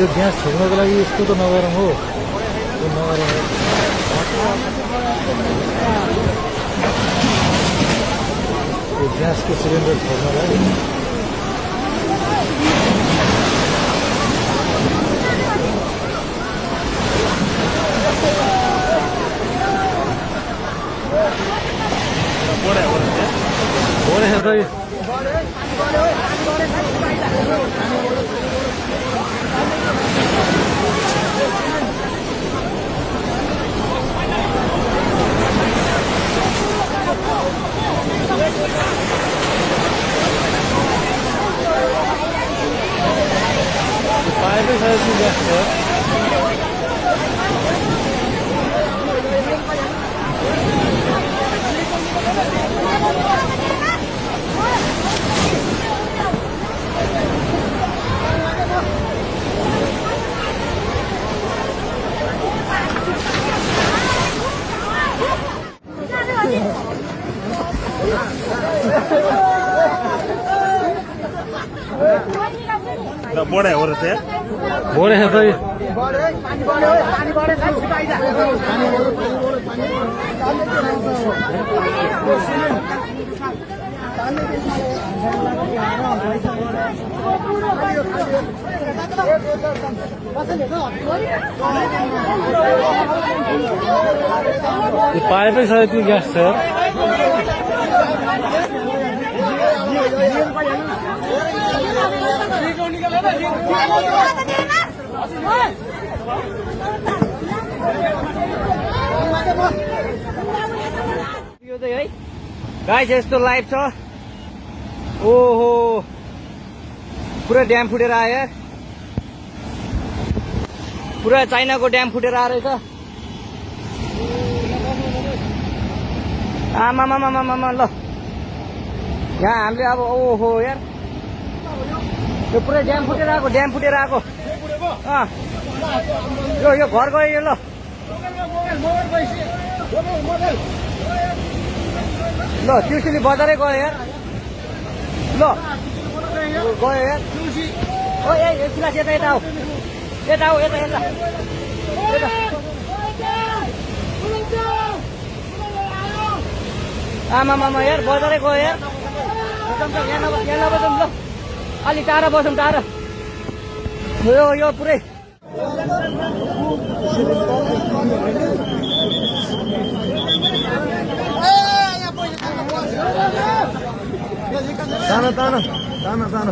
यो ग्यास छोड्नको लागि यस्तो त नगरौँ हो, नगरौँ। यो ग्यासको सिलिन्डर छोड्नलाई बोरे है भाई। पाइपै छ यति ग्यास छ। बोरे हो रहे बोरे है भाई। पाइपै छ यति ग्यास छ। गाइस यस्तो लाइभ छ। ओहो पुरा ड्याम फुटेर आयो, पुरा चाइनाको ड्याम फुटेर आएर रहेछ। आमामामामामा ल यहाँ हामीले अब ओहो यार यो पुरै ड्याम फुटेर आएको, ड्याम फुटेर आएको। यो घर गयो यो। ल ल ट्युसनी बजारै गयो यार। ल गयो यार। ओ ए सिलास यता यता आऊ, यता आऊ, यता यता यता। आमामामा यार बजारै गयो यार। यहाँ नबसौँ ल, अलि टाढा बसौँ, टाढा। यो पुरै तानो तानो तानो तानो